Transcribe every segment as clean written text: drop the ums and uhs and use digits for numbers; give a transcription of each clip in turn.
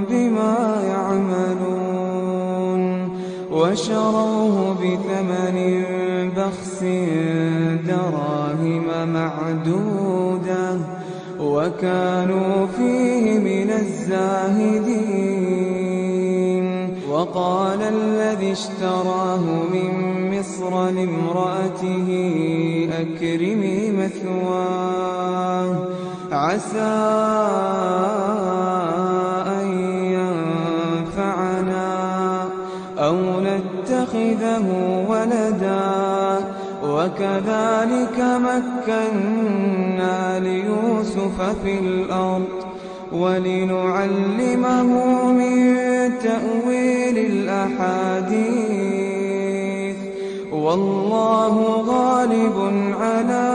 بما يعملون وشروه بثمن بخس دراهم معدودة وكانوا فيه من الزاهدين. وقال الذي اشتراه من مصر لامرأته أكرمي مثواه عسى أن ينفعنا أو نتخذه ولدا وكذلك مكنا ليوسف في الأرض ولنعلمه من تأويل الأحاديث والله غالب على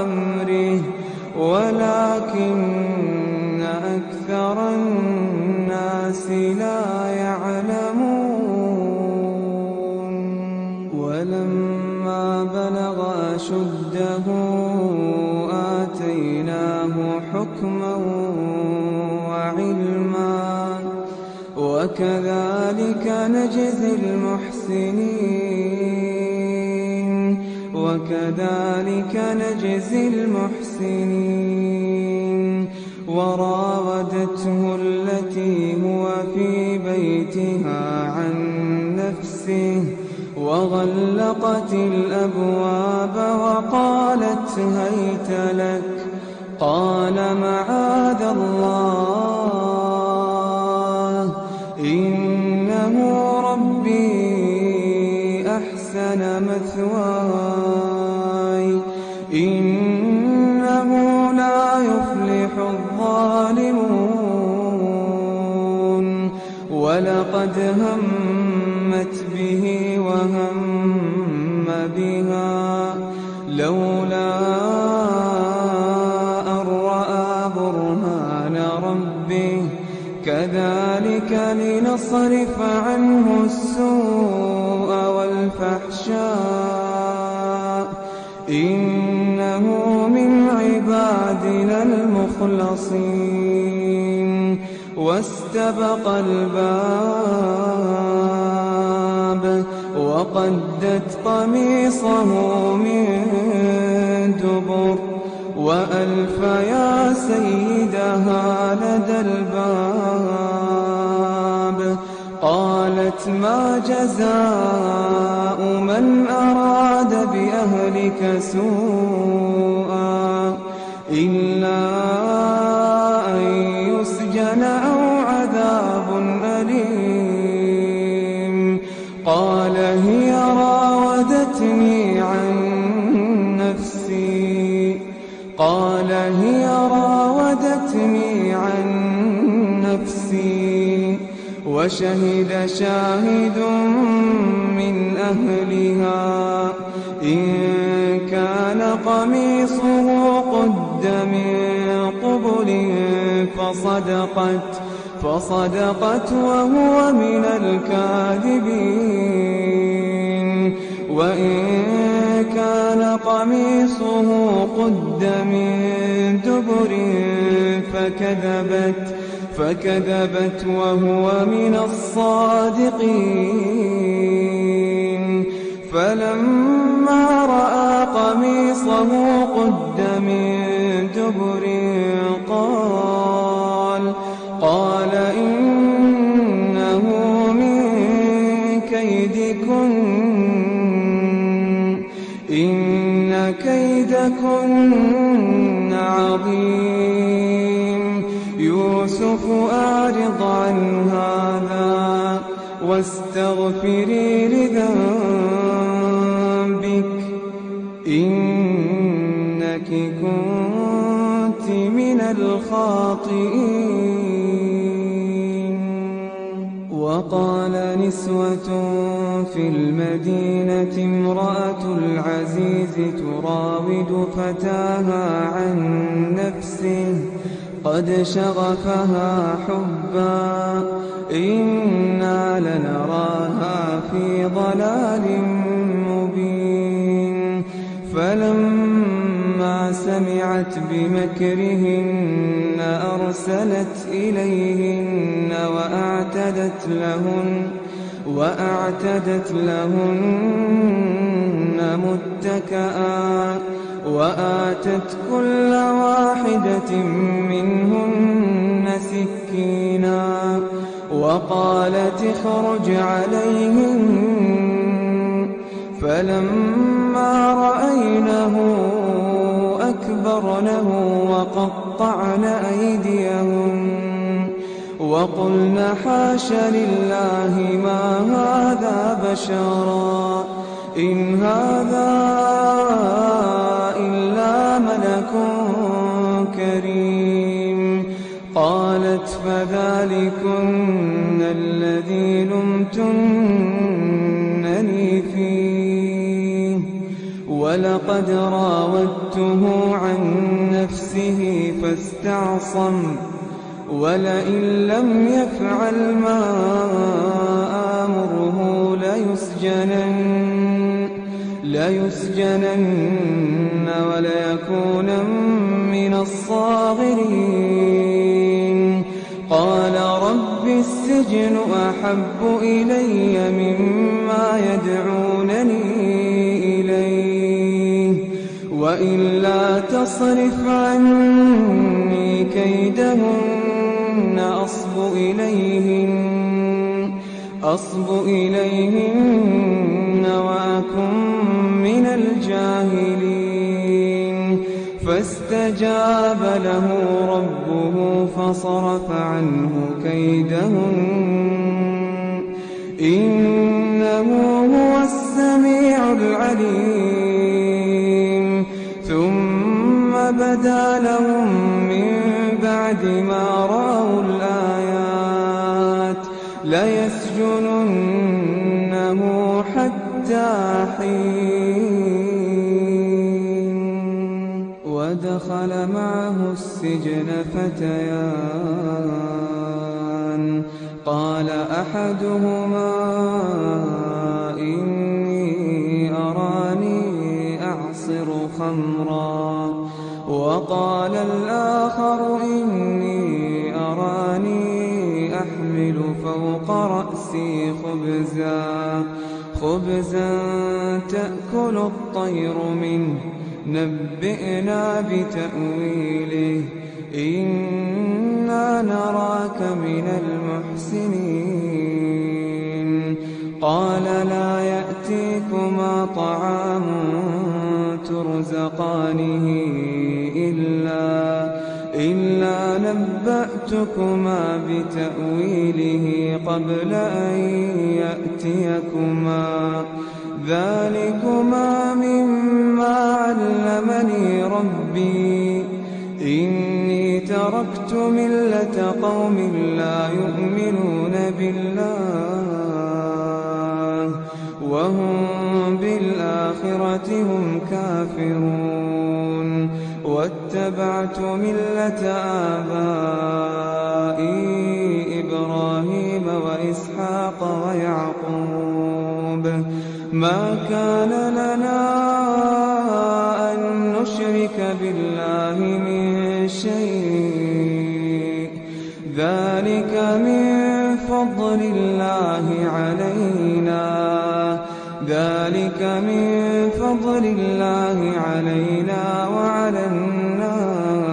أمره ولكن أكثر الناس لا يعلمون. ولما بلغ أشده آتيناه حكما وعلما وكذلك نجزي المحسنين. وراودته التي هو في بيتها عن نفسه وغلقت الأبواب وقالت هيت لك قال معاذ الله إنه ربي أحسن مثواي إنه لا يفلح الظالمون. ولقد همت به وهم بها لولا أن رأى برهان ربه كذلك لنصرف عنه السوء والفحشاء إنه من عبادنا المخلصين. واستبق الباب وقدت قميصه من دبر وألف يا سيدها لدى الباب قالت ما جزاء من أراد بأهلك سوءا إلا أن يسجن أو عذاب أليم. قال هي راودتني عن نفسي وشهد شاهد من أهلها إن كان قميصه قد من قبل فصدقت وهو من الكاذبين. وإن كان قميصه قد من دبر فكذبت وهو من الصادقين. فلما رأى قميصه قد من دبر قال إنه من كيدكن إن كيدكن عظيم. يوسف أعرض عن هذا واستغفري لذنبك إنك كنت من الخاطئين. وقال نسوة في المدينة امرأة العزيز تراود فتاها عن نفسه قد شغفها حبا إنا لنراها في ضلال مبين. فلما سمعت بمكرهن أحسنت إليهن وأعتدت لهن متكئا وآتت كل واحدة منهن سكينا وقالت اخرج عليهن فلما رأينه أكبرنه وقطعن أيديهن وقلن حاش لله ما هذا بشرا إن هذا إلا ملك كريم قالت فذلكن الذي لمتنني فيه ولقد راودته عن نفسه فاستعصم ولئن لم يفعل ما آمره ليسجنن وليكونا من الصاغرين قال رب السجن أحب إلي مما يدعونني إليه وإلا تصرف عني كيدهن أصب إليهن وأكن من الجاهلين فاستجاب له ربه فصرف عنه كيدهن إنه هو السميع العليم ثم بدا لهم من بعد ما رأوا الآيات ليسجننه حتى حين ودخل معه السجن فتيان قال أحدهما إني أراني أعصر خمرا وقال الآخر إني أراني أحمل فوق رأسي خبزا تأكل الطير منه نبئنا بتأويله إنا نراك من المحسنين قال لا يأتيكما طعام ترزقانه إلا نبأتكما بتأويله قبل أن يأتيكما ذلكما مما علمني ربي إني تركت ملة قوم لا يؤمنون بالله وهم بالآخرة هم كافرون واتبعت ملة آبائي إبراهيم وإسحاق ويعقوب ما كان لنا أن نشرك بالله من شيء ذلك من فضل الله علينا وعلى الناس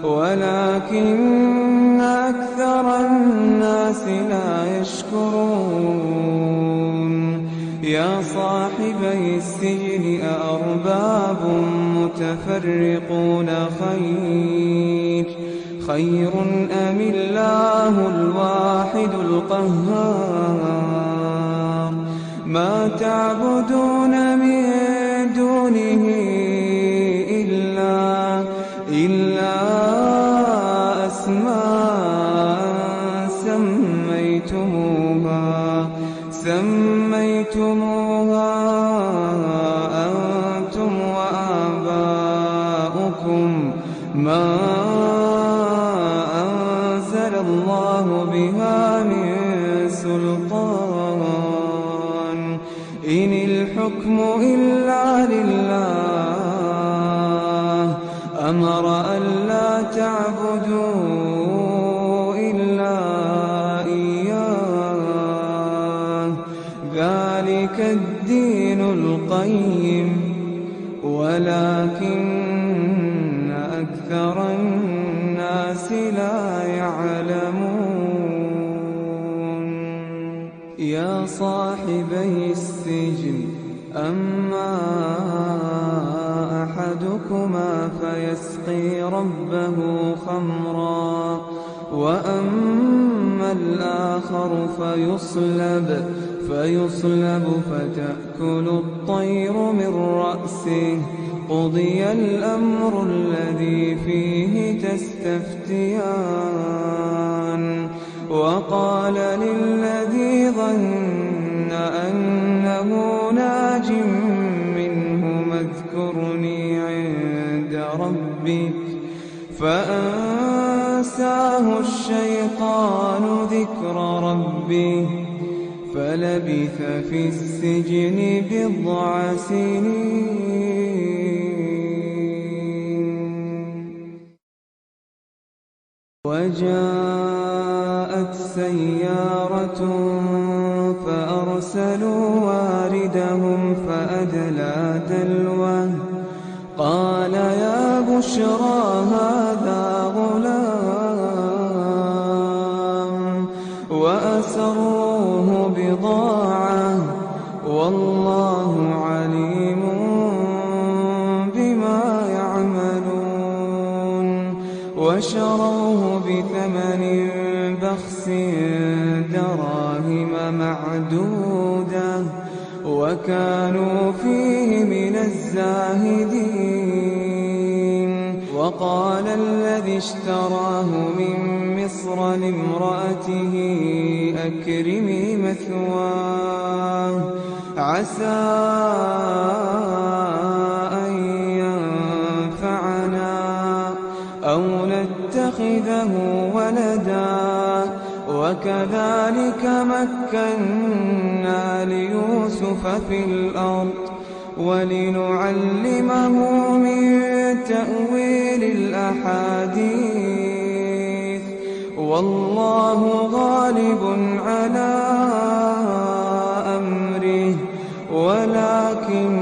ولكن أكثر الناس لا يشكرون يا صاحبي السجن أأرباب متفرقون خير أم الله الواحد القهار ما تعبدون من دونه إلا أسماء سميتموها أنتم وآباؤكم ما أنزل الله بها من سلطان إن الحكم إلا لله أمر ألا تعبدوا إلا إياه ذلك الدين القيم ولكن أكثر الناس لا يعلمون يا صاحبي السجن أما أحدكما فيسقي ربه خمرا وأما الآخر فيصلب فتأكل الطير من رأسه قضي الأمر الذي فيه تستفتيان وقال للذي ظن أنه ناج منهما اذكرني عند ربك فأنساه الشيطان ذكر ربه فلبث في السجن بضع سنين وجاءت سيارة فأرسلوا واردهم فأدلى دلوه قال يا بشرى هذا غلام وأسروه بضاعة والله عليم بما يعملون وشروه بثمن بخس دراهم معدودة وكانوا فيه من الزاهدين وقال الذي اشتراه من مصر لامرأته أكرمي مثواه عسى أن ينفعنا أو نتخذه ولدا وكذلك مكنا ليوسف في الأرض ولنعلمه من تأويل الأحاديث والله غالب على أمره ولكن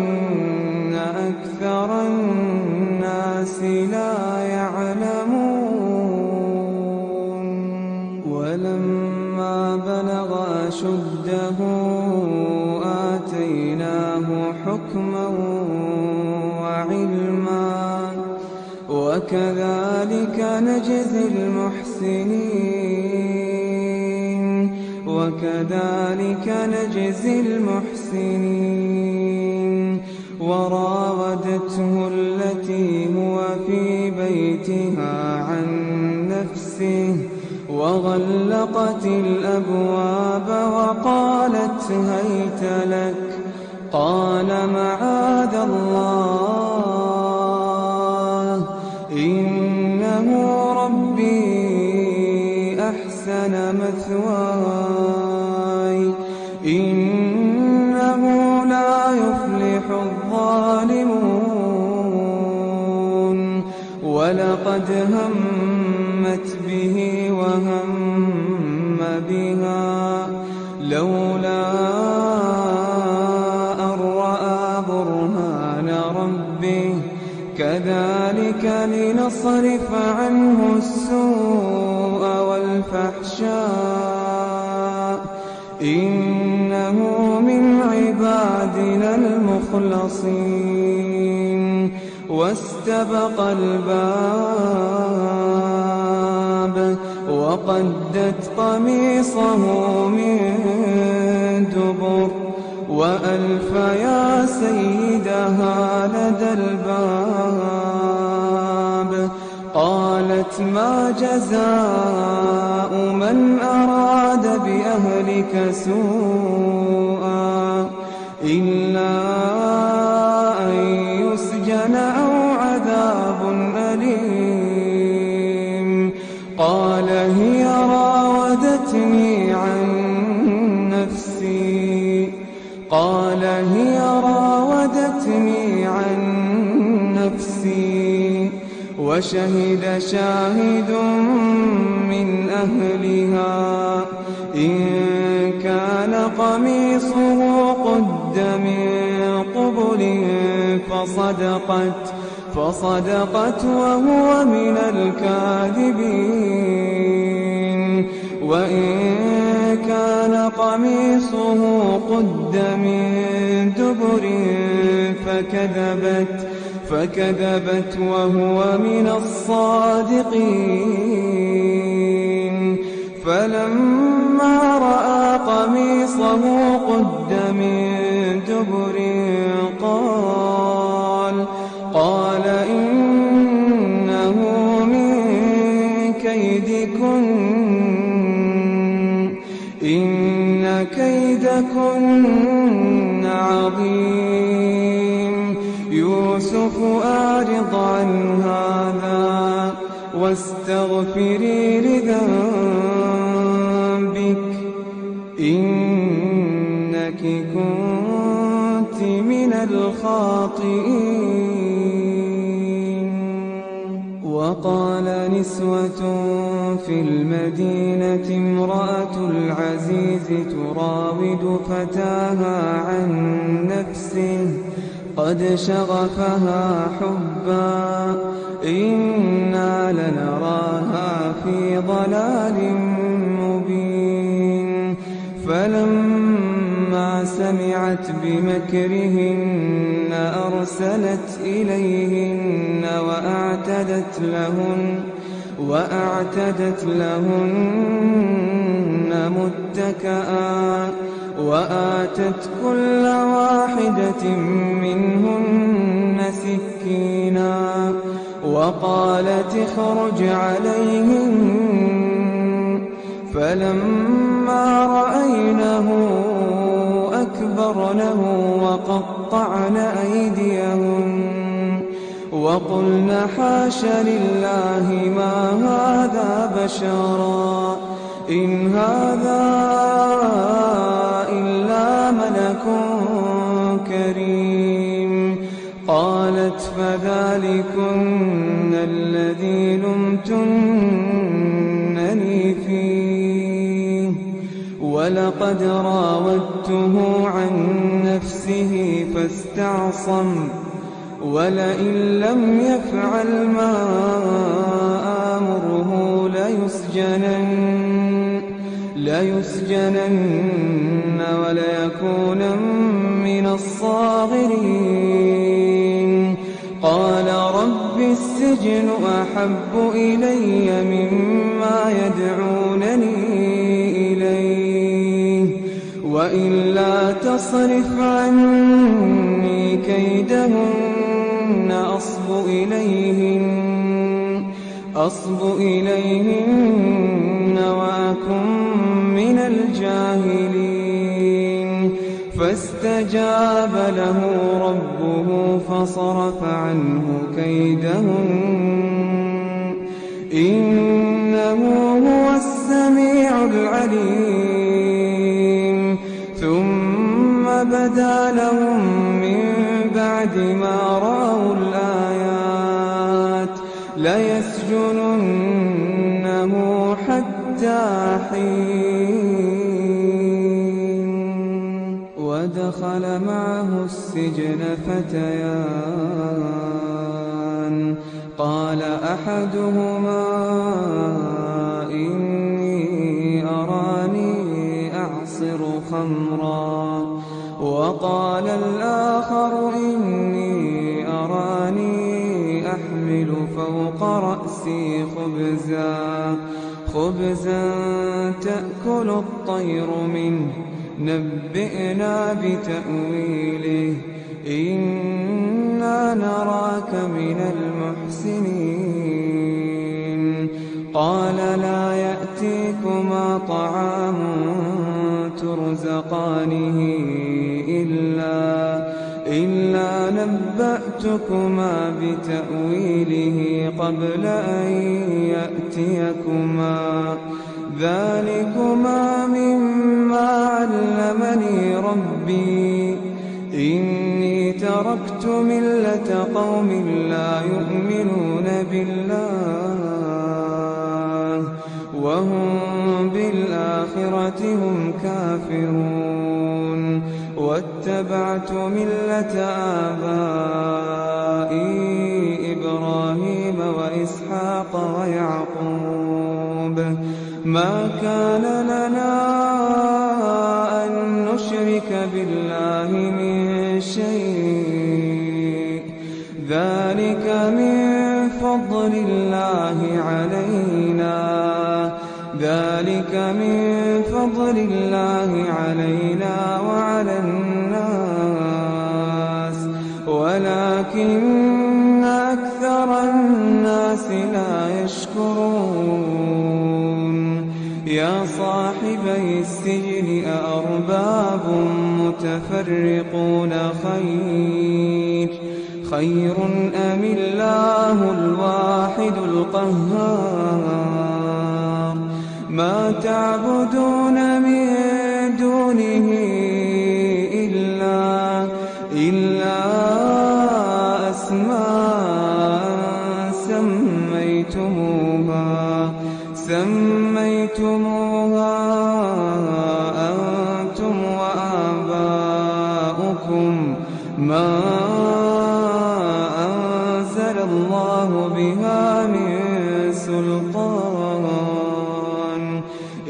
أكثر الناس لا يعلمون ولما بلغ أشده آتيناه حكما وعلما وكذلك نجزي المحسنين وراودته التي هو في بيتها عن نفسه وغلقت الأبواب وقالت هيت لك قال معاذ الله إنه ربي أحسن مثواي إنه لا يفلح الظالمون ولقد همت به وهم بها لولا أن رأى برهان ربه كذلك لنصرف عنه السوء والفحشاء إنه من عبادنا المخلصين واستبق الباب وقدت قميصه من دبر وألف يا سيدها لدى الباب قالت ما جزاء من أراد بأهلك سوءا إلا أن يسجن أو عذاب أليم قال هي راودتني عن نفسي وشهد شاهد من أهلها إن كان قميصه قد من قبل فصدقت وهو من الكاذبين وإن كان قميصه قد من دبر فكذبت وهو من الصادقين فلما رأى قميصه قد من دبر قال إنه من كيدكن إن كيدكن عظيم يوسف أعرض عن هذا واستغفري لذنبك إنك كنت من الخاطئين. وقال نسوة في المدينة امرأة العزيز تراود فتاها عن نفسه قد شغفها حبا إنا لنراها في ضلال مبين فلما سمعت بمكرهن أرسلت إليهن وأعتدت لهن متكئا وآتت كل واحدة منهن سكينا وقالت اخرج عليهن فلما رأينه أكبرنه وقطعن أيديهن وقلن حاش لله ما هذا بشرا إن هذا إلا ملك كريم قالت فذلكن الذي لمتنني فيه ولقد راودته عن نفسه فاستعصم ولئن لم يفعل ما آمره ليسجنن وليكونا من الصاغرين قال رب السجن أحب إلي مما يدعونني إليه وإلا تصرف عني كيدهن أصب إليهن وأكن من الجاهلين فاستجاب له ربه فصرف عنه كيدهن إنه هو السميع العليم ثم بدا لهم من بعد ما رأوا الآيات ليسجننه حتى حين ودخل معه السجن فتيان قال أحدهما إني أراني أعصر خمرا وقال الآخر إني أراني أحمل فوق رأسي خبزا تأكل الطير منه نبئنا بتأويله إنا نراك من المحسنين قال لا يأتيكما طعام ترزقانه إلا نبأتكما بتأويله قبل أن يأتيكما ذلكما مما علمني ربي إني تركت ملة قوم لا يؤمنون بالله وهم بالآخرة هم كافرون. واتبعت ملة آبائي إبراهيم وإسحاق ويعقوب ما كان لنا أن نشرك بالله من شيء ذلك من فضل الله علينا وعلى الناس ولكن أكثر الناس لا يشكرون. يا صاحبي السجن أأرباب متفرقون خير أم الله الواحد القهار. ما تعبدون من دونه إلا أسماء سميتموها أنتم وآباؤكم ما أنزل الله بها من سلطان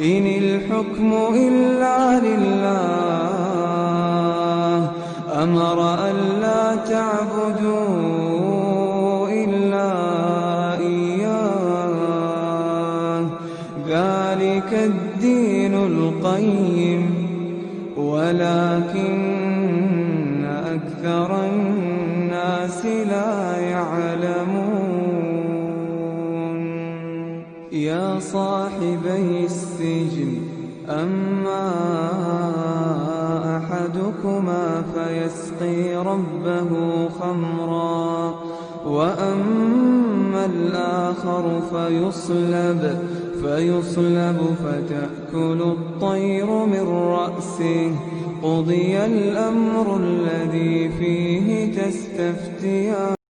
إن الحكم إلا لله أمر ألا تعبدوا إلا إياه ذلك الدين القيم ولكن أكثر الناس لا يعلمون. يا صاحبي السجن أما أحدكما فيسقي ربه خمرا وأما الآخر فيصلب فتأكل الطير من رأسه. قضي الأمر الذي فيه تستفتيان.